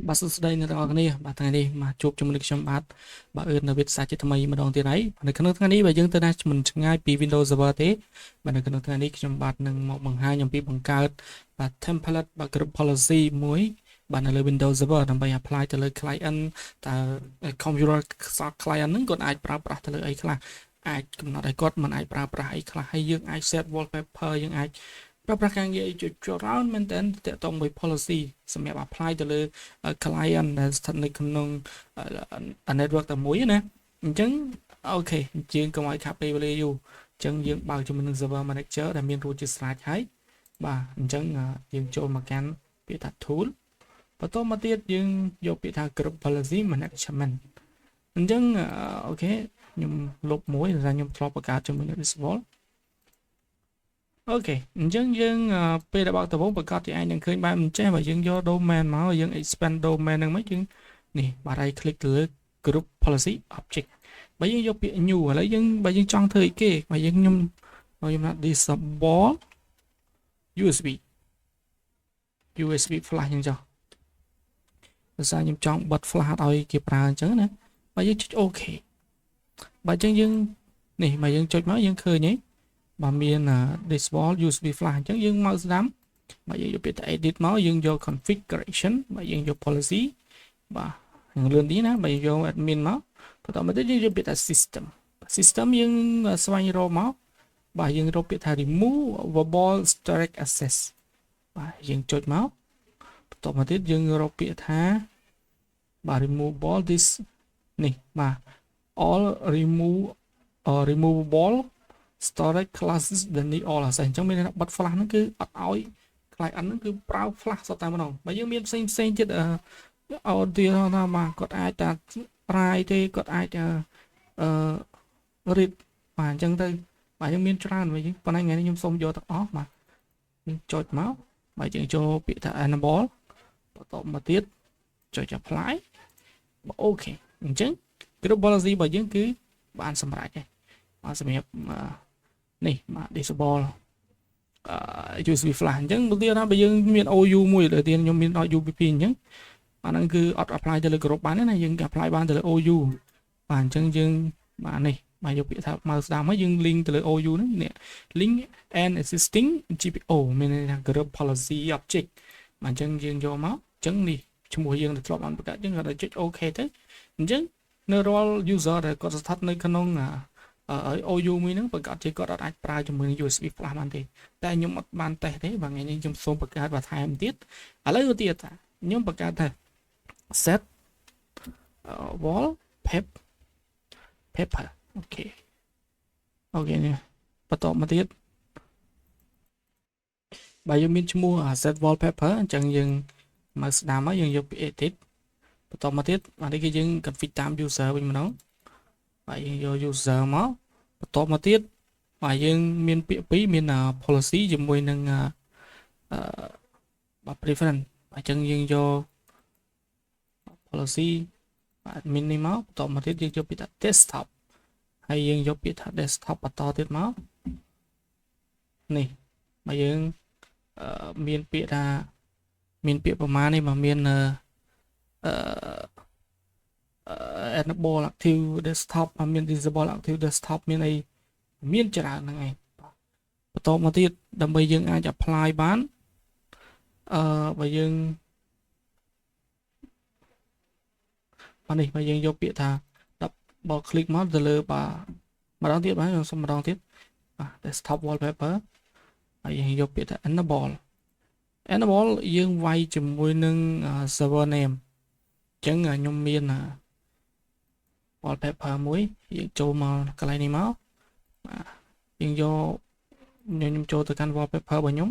បាទសួស្តីអ្នកទាំងអស់គ្នាបាទថ្ងៃនេះមកជួបជាមួយនឹងខ្ញុំបាទបាទអឿននៅវិទ្យាសាស្ត្រជាថ្មីម្ដងទៀតហើយនៅក្នុងថ្ងៃនេះបើយើងទៅណាមិនឆ្ងាយពី Windows Server ទេបាទនៅក្នុងថ្ងៃនេះខ្ញុំបាទនឹងមកបង្ហាញអំពីបង្កើតបាទ template បាទ group policy មួយបាទនៅលើ Windows Server ដើម្បី apply ទៅលើ client តើ computer client ហ្នឹងគាត់អាចប្រើប្រាស់ទៅលើអីខ្លះអាចកំណត់ឲ្យគាត់មិនអាចប្រើប្រាស់អីខ្លះហើយយើងអាច set wallpaper យើងអាចប្រើប្រាស់ការងារជាច្រើនមែនតើតកតងមួយ policy សម្រាប់ apply ទៅលើ client ដែលស្ថិតនៅក្នុង network តែមួយណាអញ្ចឹងអូខេយើងកុំឲ្យខាប់ពេលវេលាយូរអញ្ចឹងយើងបើកជាមួយនឹង server manager ដែលមានរួចជាស្រេចហើយបាទអញ្ចឹងយើងចូលមកកាន់ពាក្យថា tool បន្តមកទៀតយើងយកពាក្យថា group policy management អញ្ចឹងអូខេខ្ញុំលុបមួយដែលខ្ញុំធ្លាប់បង្កើតជាមួយនឹង Disable អូខេអញ្ចឹងយើងពេលដែលបើកដំបូងប្រកាសជាអាចនឹងឃើញបែបអញ្ចេះបើយើងយក domain មកយើង expand domain ហ្នឹងមកយើងនេះបាទហើយ click ទៅលើ group policy object បើយើងយកពាក្យ new ឥឡូវយើងបើយើងចង់ធ្វើអីគេបើយើងខ្ញុំណា disable USB flash អញ្ចឹងចុះដោយសារខ្ញុំចង់បិទ flash ឲ្យគេប្រើអញ្ចឹងណាបើយើងចុច OK បើអញ្ចឹងយើងនេះបើយើងចុចមកយើងឃើញហីបាទមាន disable USB flash អញ្ចឹងយើងមកស្ដាំបាទយើងយកពាក្យថា edit មកយើងយក configuration បាទយើងយក policy បាទយើងលឿនទីណាបាទយក admin មកបន្តមកទៀតយើងយកពាក្យថា system យើងស្វែងរកមកបាទយើងរកពាក្យថា removable storage access បាទយើងចុចមកបន្តមកទៀតយើងរកពាក្យថាបាទ removable this នេះបាទ all removable storage classes the need all access អញ្ចឹងមានបិទ flash ហ្នឹងគឺអត់ឲ្យ client ហ្នឹងគឺប្រើ flash សុទ្ធតែម្ដងបើយើងមានផ្សេងទៀតaudio ណាបាទគាត់អាចតែ write ទេគាត់អាចread បាទអញ្ចឹងទៅបាទយើងមានច្រើនវិញប៉ុន្តែថ្ងៃនេះខ្ញុំសូមយកទាំងអស់បាទយើងចុចមកបាទយើងចូលពាក្យថា enable បន្តមកទៀតចុច apply បាទអូខេអញ្ចឹង group policy របស់យើងគឺបានសម្រេចហើយបាទសម្រាប់នេះបាទ disable USB flash អញ្ចឹងបើទៀតណាបើយើងមាន OU មួយដែលទៀតខ្ញុំមាន UPP អញ្ចឹងអាហ្នឹងគឺអត់ apply ទៅលើ group បានទេណាយើង apply បានទៅលើ OU បាទអញ្ចឹងយើងបាទនេះបាទយកពាក្យថាមកស្ដាំមកយើង link ទៅលើ OU ហ្នឹងនេះ link and existing GPO មានន័យថា group policy object បាទអញ្ចឹងយើងយកមកអញ្ចឹងនេះឈ្មោះយើងដែលធ្លាប់បានបង្កើតអញ្ចឹងគាត់ចុច OK ទៅអញ្ចឹងនៅរាល់ user ដែលគាត់ស្ថិតនៅក្នុងOU មួយហ្នឹងប្រកាសជាគាត់អត់អាចប្រើជាមួយនឹង USB flash បានទេតែខ្ញុំអត់បានតេស្តទេបាទថ្ងៃនេះខ្ញុំសូមបង្កើតបន្ថែមទៀតឥឡូវទៀតខ្ញុំបង្កើតថា set wall paper អូខេនេះបន្តមកទៀតបើយើងមានឈ្មោះ set wallpaper អញ្ចឹងយើងមកស្ដាំមកយើងយកពី edit បន្តមកទៀតបាទនេះគឺយើង config តាម user វិញម្ដងបាទយើងយក user មកបន្តមកទៀតបាទយើងមានពាក្យពីរមាន policy ជាមួយនឹងបាទ preference បាទអញ្ចឹងយើងយក policy បាទ admin នេះមកបន្តមកទៀតយើងយកពាក្យថា desktop ហើយយើងយកពាក្យថា desktop បន្តទៀតមកនេះបើយើងមានពាក្យថាមានពាក្យប្រមាណនេះមកមានenable active desktop មាន disable active desktop មានអីមានច្រើនហ្នឹងឯងបន្តមកទៀតដើម្បីយើងអាច apply បានបើយើងបាទនេះបើយើងយកពាក្យថា double click មកទៅលើបាទម្ដងទៀតបាទខ្ញុំសុំម្ដងទៀតបាទ desktop wallpaper ហើយយើងយកពាក្យថា enable យើងវាយជាមួយនឹង server name អញ្ចឹងខ្ញុំមាន wallpaper មួយយើងចូលមកកន្លែងនេះមកបាទយើងយកខ្ញុំចូលទៅកាន់ wallpaper របស់ខ្ញុំ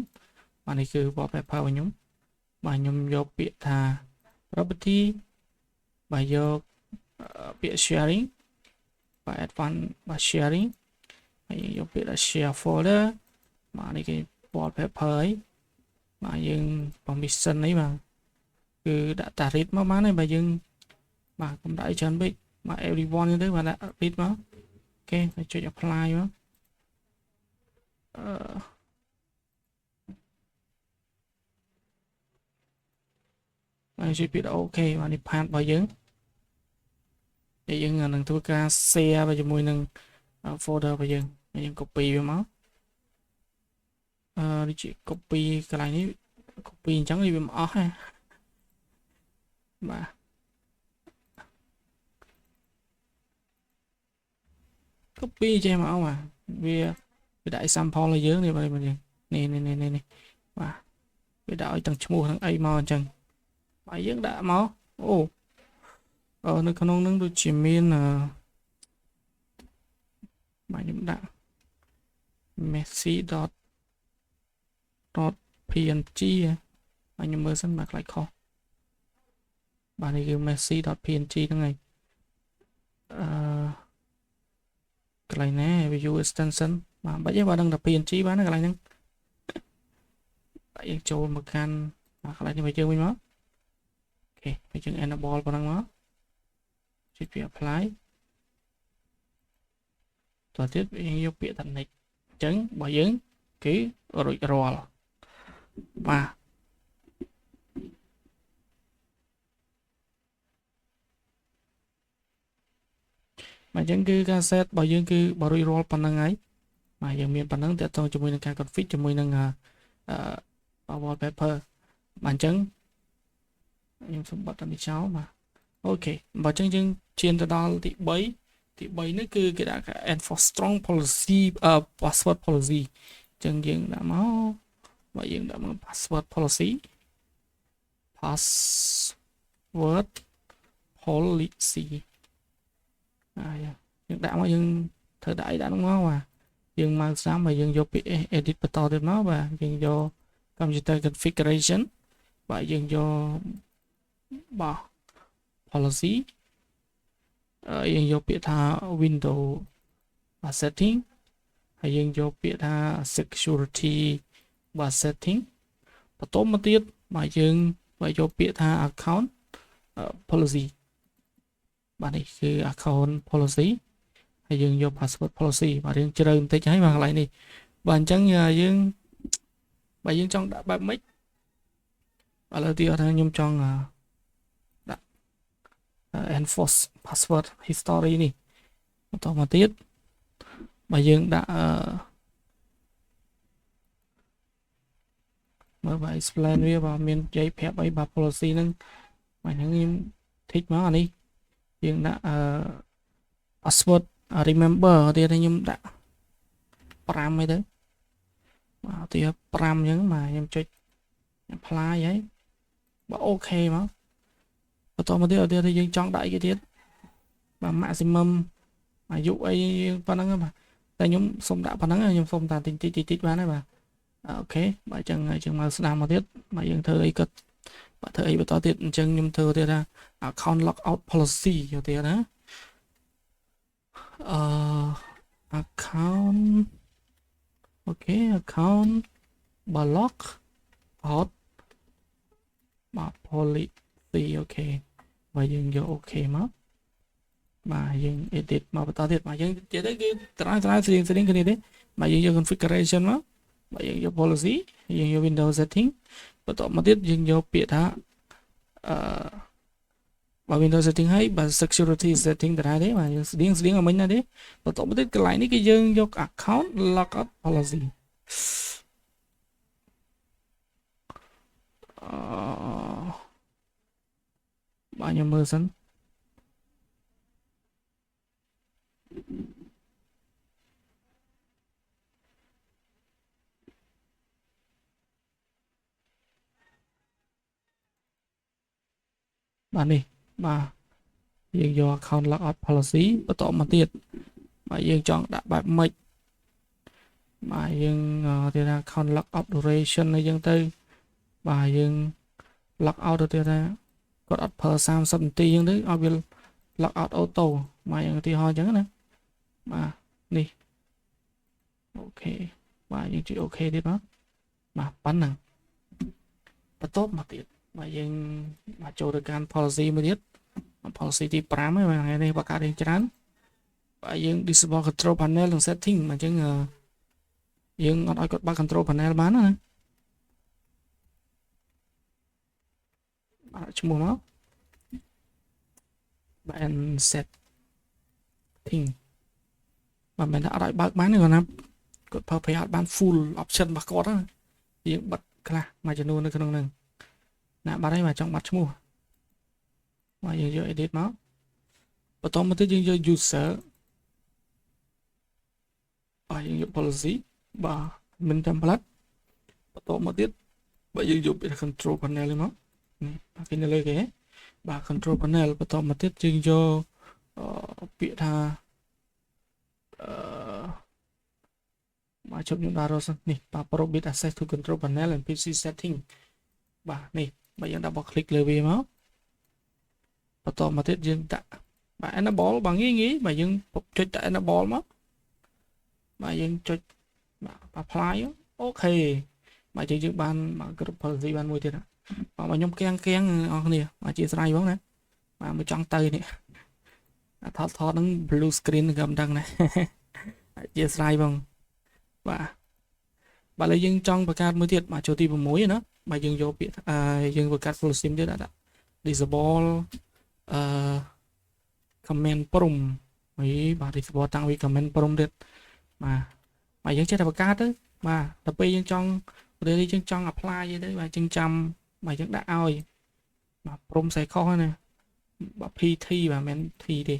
បាទនេះគឺ wallpaper របស់ខ្ញុំបាទខ្ញុំយកពាក្យថា property បាទយកពាក្យ sharing បាទ advanced បាទ sharing ហើយយកពាក្យថា share folder បាទនេះគឺ wallpaper ហើយបាទយើង permission នេះបាទគឺដាក់តា read មកបានហើយបើយើងបាទកុំដាក់ច្រើនពេកបាទ everyone ទៅបាទដាក់ read មកអូខេហើយចុច apply មក ហើយជួយពាក្យថាអូខេបាទនេះ path របស់យើងតែយើងនឹងធ្វើការ share វាជាមួយនឹង folder របស់យើងហើយយើង copy វាមកដូចជា copy កន្លែងនេះ copy អញ្ចឹងវាមិនអស់ទេបាទ copy ចេះមកបាទវាដាក់ example ឲ្យយើងនេះបាទនេះនេះបាទវាដាក់ឲ្យទាំងឈ្មោះទាំងអីមកអញ្ចឹងបាទយើងដាក់មកអូនៅក្នុងនឹងដូចជាមានបាទខ្ញុំដាក់ messi.png បាទខ្ញុំមើលសិនបាទខ្លាចខុសបាទនេះគឺ messi.png ហ្នឹងហើយកន្លែងណា view extension បាទបាច់ទេបាទដឹងតែ png បានណាកន្លែងហ្នឹងបាទយើងចូលមកកាន់បាទកន្លែងនេះមកយើងវិញមកអូខេហើយយើង enable ប៉ុណ្ណឹងមកចុចវា apply តទៅទៀតយើងយកពាក្យថា next អញ្ចឹងរបស់យើងគឺរួចរាល់បាទអញ្ចឹងគឺការ set របស់យើងគឺបើរួចរាល់ប៉ុណ្ណឹងហើយបាទយើងមានប៉ុណ្ណឹងតើតើជាមួយនឹងការ config ជាមួយនឹងwallpaper បាទអញ្ចឹងខ្ញុំសូមបិទនេះចោលបាទអូខេបើអញ្ចឹងយើងឈានទៅដល់ទី3នេះគឺគេដាក់ enforce strong policy password policy អញ្ចឹងយើងដាក់មកបើយើងដាក់មក password policy យើងដាក់មកយើងធ្វើដាក់អីដាក់នោះមកបាទយើងមកស្ដាំហើយយើងយកពាក្យ edit បន្តទៀតមកបាទយើងយក computer configuration បាទយើងយកបាទ policy យើងយកពាក្យថា window setting ហើយយើងយកពាក្យថា security setting បន្តមកទៀតបាទយើងយកពាក្យថា account policy បាទនេះគឺ account policy ហើយយើងយក password policy បាទយើងជ្រើបន្តិចហើយបាទកន្លែងនេះបាទអញ្ចឹងយើងបាទយើងចង់ដាក់បែបម៉េចឥឡូវទីថាខ្ញុំចង់ដាក់ enforce password history នេះបន្តមកទៀតបាទយើងដាក់មើលបាទ explain វាបាទមាននិយាយប្រាប់អីបាទ policy ហ្នឹងបាទហ្នឹងខ្ញុំ thích មកអានេះយើងដាក់ password remember ទៀតខ្ញុំដាក់5អីទៅបាទទៀត5អញ្ចឹងបាទខ្ញុំចុច apply ហើយបាទអូខេមកបន្តមកទៀតយើងចង់ដាក់អីគេទៀតបាទ maximum អាយុអីប៉ុណ្ណឹងបាទតែខ្ញុំសុំដាក់ប៉ុណ្ណឹងខ្ញុំសុំតាតិចបានហើយបាទអូខេបាទអញ្ចឹងយើងមកស្ដាប់មកទៀតបាទយើងធ្វើអីក៏បាទធ្វើអីបន្តទៀតអញ្ចឹងខ្ញុំធ្វើទៀតថា account logout policy យកទៀតណាaccount អូខេ account block out បាទ policy អូខេបាទយើងយកអូខេមកបាទយើង edit មកបន្តទៀតបាទយើងនិយាយទៅគឺត្រាំស្រៀងគ្នាទេបាទយើងយក configuration មកបាទយើងយក policy យើងយក windows setting បន្តមកទៀតយើងយកពាក្យថាបាទ windows setting ហើយបាទ security setting ដែរទេបាទយើងស្រៀងឲ្យមិញណាទេបន្តមកទៀតកន្លែងនេះគឺយើងយក account logout policy បាទខ្ញុំមើលសិនបាទនេះបាទយើងយក account logout policy បន្តមកទៀតបាទយើងចង់ដាក់បែបម៉េចបាទយើងទៀតថា account logout duration អីចឹងទៅបាទយើង logout ទៅទៀតថាគាត់អត់ប្រើ30នាទីចឹងទៅឲ្យវា logout auto បាទយ៉ាងឧទាហរណ៍ចឹងណាបាទនេះអូខេបាទយើងចុចអូខេទៀតមកបាទប៉ុណ្ណឹងបន្ទាប់មកទៀតបាទយើងបាទចូលទៅកាន់ policy មួយទៀត policy ទី5ហើយបាទថ្ងៃនេះបើកើតរៀងច្រើនបាទយើង disable control panel និង setting អញ្ចឹងយើងអត់ឲ្យគាត់បើក control panel បានណា បាទឈ្មោះមកបាទ setting មិនមែនថាអត់ឲ្យបើកបានទេគាត់ណាគាត់ប្រើប្រាស់អត់បាន full option របស់គាត់ហ្នឹងយើងបិទខ្លះមួយចំនួននៅក្នុងហ្នឹងណាបាត់ហើយបាទចង់បាត់ឈ្មោះបាទយើងយក edit មកបន្តមកទៀតយើងយក user បាទយើងយក policy បាទមិន template បន្តមកទៀតបាទយើងយកពាក្យ control panel នេះមកនេះគេនៅលើគេបាទ control panel បន្តមកទៀតយើងយកពាក្យថាមកជប់ខ្ញុំដាក់រកសិននេះបាទ Probit access to control panel and PC setting បាទនេះបើយើង double click លើវាមកបន្តមកទៀតយើងដាក់បាទ enable បើងាយងាយបាទយើងចុចដាក់ enable មកបាទយើងចុចបាទ apply អូខេបាទយើងបានមកគ្រប់ policy បានមួយទៀតបាទខ្ញុំកៀងអ្នកនរគ្នាអធិស្ឋានផងណាបាទមកចង់ទៅនេះថតហ្នឹង blue screen ក៏មិនដឹងដែរអធិស្ឋានផងបាទឥឡូវយើងចង់បង្កើតមួយទៀតបាទចូលទី6ណាបាទយើងយកពាក្យយើងបង្កើត full sim ទៀតដាក់ disable comment prompt បាទ disable តាំងពី comment prompt ទៀតបាទយើងចេះតែបង្កើតទៅបាទដល់ពេលយើងចង់ពេលយើងចង់ apply ទៅបាទយើងចាំបាទយើងដាក់ឲ្យបាទ prompt ស្អីខុសណាបាទ pt បាទមិន t ទេ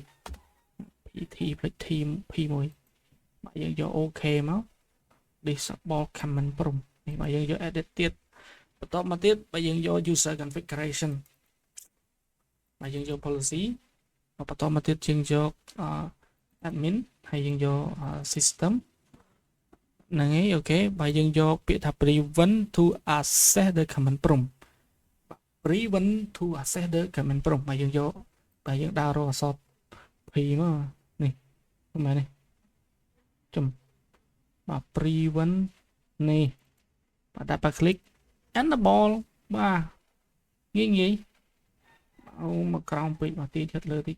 pt plus t p1 បាទយើងយក OK មក disable comment prompt នេះបាទយើងយក edit ទៀតបន្តមកទៀតបាទយើងយក user configuration បាទយើងយក policy បន្តមកទៀតយើងយក admin ហើយយើងយក system ហ្នឹងហើយអូខេបាទយើងយកពាក្យថា prevent to access the comment prompt prevent to access the comment prompt បាទយើងយកបាទយើងដាក់រកអក្សរ p មកនេះប្រហែលនេះចំបាទ prevent នេះបាទដាក់បាក់ click enable បាទងាយអូមកក្រោមពេកមកទីទៀតលើតិច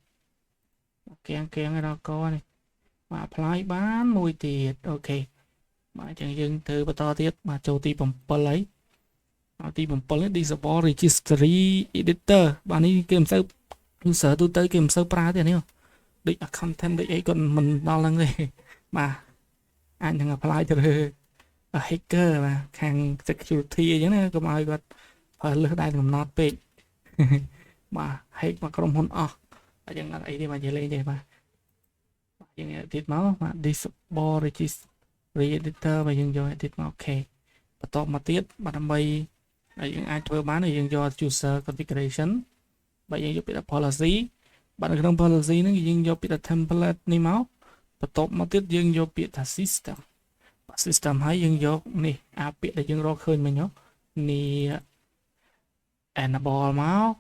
កៀងឲ្យដល់កនេះបាទ apply បានមួយទៀតអូខេបាទអញ្ចឹងយើងទៅបន្តទៀតបាទចូលទី7ហើយទី7នេះ disable registry editor បាទនេះគេមិនសូវ user ទូទៅគេមិនសូវប្រើទេនេះដូច content ដូចអីគាត់មិនដល់ហ្នឹងទេបាទអាចនឹង apply ទៅលើ hacker បាទខាង security អញ្ចឹងណាកុំឲ្យគាត់ប្រើលើសដែនកំណត់ពេកបាទ hack មកក្រុមហ៊ុនអស់អញ្ចឹងអត់អីទេបាទនិយាយលេងទេបាទយើង edit មកបាទ disable registry editor បាទយើងយក edit មកអូខេបន្តមកទៀតបាទដើម្បីយើងអាចធ្វើបានយើងយក user configuration បាទយើងយកពាក្យថា policy បាទនៅក្នុង policy ហ្នឹងយើងយកពាក្យថា template នេះមកបន្ទាប់មកទៀតយើងយកពាក្យថា system បាទ system ហើយយើងយកនេះពាក្យដែលយើងរកឃើញមិញនេះ enable មក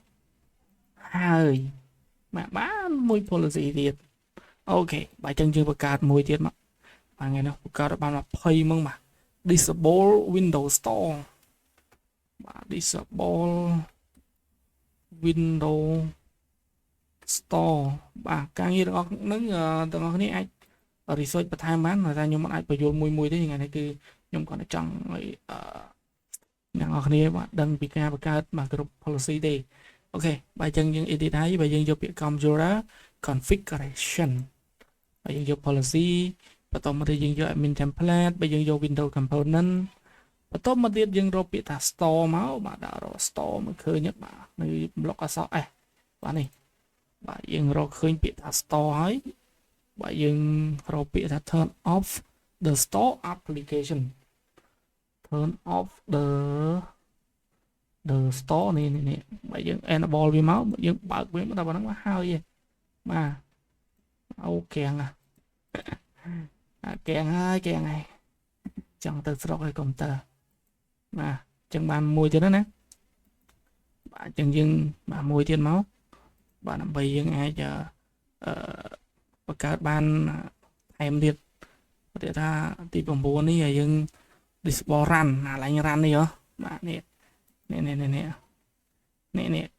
ហើយបានមួយ policy ទៀតអូខេបាទអញ្ចឹងយើងបង្កើតមួយទៀតមកបាទថ្ងៃនេះបង្កើតបាន20ហ្មងបាទ disable Windows Store បាទ disable Windows Store បាទការងារទាំងអស់ហ្នឹងទាំងអស់គ្នាអាច research បន្ថែមបានតែខ្ញុំមិនអាចបញ្យល់មួយទេថ្ងៃនេះគឺខ្ញុំគាត់ចង់ឲ្យអ្នកនរគ្នាបាទដឹងពីការបង្កើតបាទគ្រប់ policy ទេអូខេបាទអញ្ចឹងយើង edit ហើយបាទយើងយកពាក្យ computer configuration បាទយើងយក policy បន្តមកទៀតយើងយក admin template បាទយើងយក window component បន្តមកទៀតយើងរកពាក្យថា store មកបាទដាក់រក store មកឃើញបាទនៅ block អក្សរ S បាទនេះបាទយើងរកឃើញពាក្យថា store ហើយបាទយើងរកពាក្យថា turn off the store application turn off the store នេះបាទយើង enable វាមកយើងបើកវាដល់ប៉ុណ្ណឹងមកហើយបាទអូកៀងកៀងហើយចង់ទៅស្រុកឲ្យកុំព្យូទ័របាទអញ្ចឹងបានមួយទៀតណាបាទអញ្ចឹងយើងបាទមួយទៀតមកបាទដើម្បីយើងអាចបង្កើតបានថែមទៀតថាទី9នេះយើង disable run ឡើង run នេះបាទនេះ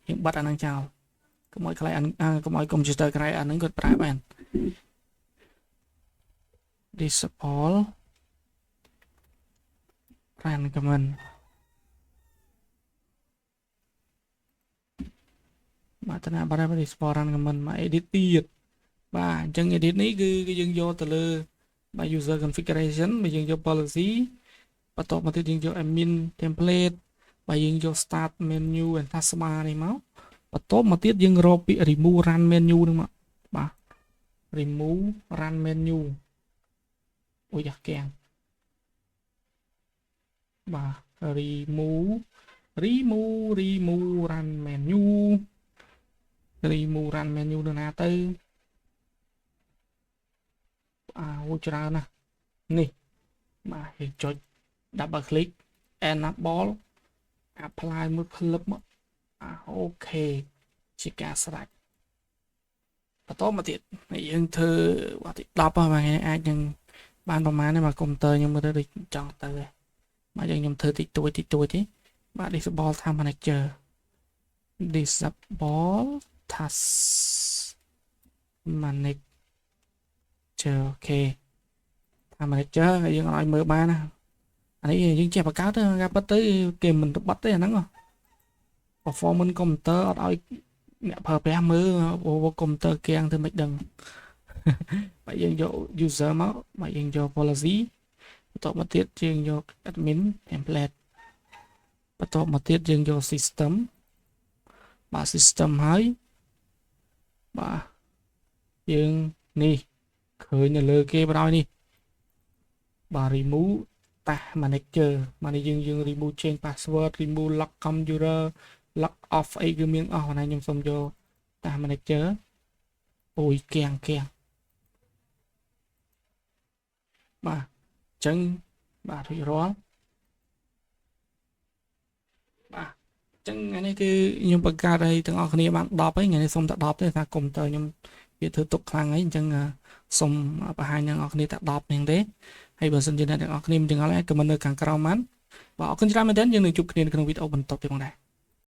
យើងបិទអាហ្នឹងចោលកុំឲ្យខ្លាយកុំឲ្យកុំព្យូទ័រក្រៅអាហ្នឹងគាត់ប្រើបាន disable run command បាទតាណាបាត់ហើយ export run command មក edit ទៀតបាទអញ្ចឹង edit នេះគឺយើងយកទៅលើបាទ user configuration បើយើងយក policy បន្ទាប់មកទៀតយើងយក admin template បើយើងយក start menu and taskbar នេះមកបន្ទាប់មកទៀតយើងរកពី remove run menu នឹងមកបាទ remove run menu អូយយ៉ាកៀងបាទ remove run menu remove run menu ទៅណាទៅអូច្រើនណាស់នេះបាទយើងចុច double click enable apply មួយ clip មកអូខេជាការស្រេចបន្តមកទៀតយើងធ្វើបាទទី10ហ្នឹងអាចនឹងបានប្រហែលនេះបាទកុំព្យូទ័រខ្ញុំមើលទៅដូចចង់ទៅហើយបាទខ្ញុំធ្វើតិចតួចទេបាទ disable task manager disable task manager អូខេ task manager យើងឲ្យមើលបានណាអានេះយើងចេះបង្កើតទៅការពិតទៅគេមិនបတ်ទេអាហ្នឹង performance កុំព្យូទ័រអត់ឲ្យអ្នកប្រើប្រាស់មើលកុំព្យូទ័រគាំងទៅមិនដឹងបាទយើងយក user មកបាទយើងយក policy បន្ទាប់មកទៀតយើងយក admin template បន្ទាប់មកទៀតយើងយក system បាទ system ហើយបាទយើងនេះឃើញនៅលើគេបណ្ដោយនេះបាទ remove task manager មកនេះយើង remove change password remove lock computer lock off អីគឺមានអស់ណាខ្ញុំសុំយក task manager អូយគាំងបាទអញ្ចឹងបាទរួចរាល់បាទអញ្ចឹងថ្ងៃនេះគឺខ្ញុំបង្កើតឲ្យទាំងអស់គ្នាបាន10ហើយថ្ងៃនេះសុំតែ10ទេថាកុំព្យូទ័រខ្ញុំវាធ្វើទុកខ្លាំងហើយអញ្ចឹងសុំបង្ហាញដល់អ្នកគ្នាតែ10ហ្នឹងទេហើយបើសិនជាអ្នកទាំងអស់គ្នាមិនទាំងអស់អាចខមមិននៅខាងក្រោមបានបាទអរគុណច្រើនមែនទែនយើងនឹងជួបគ្នានៅក្នុងវីដេអូបន្តទៀតផងដែរ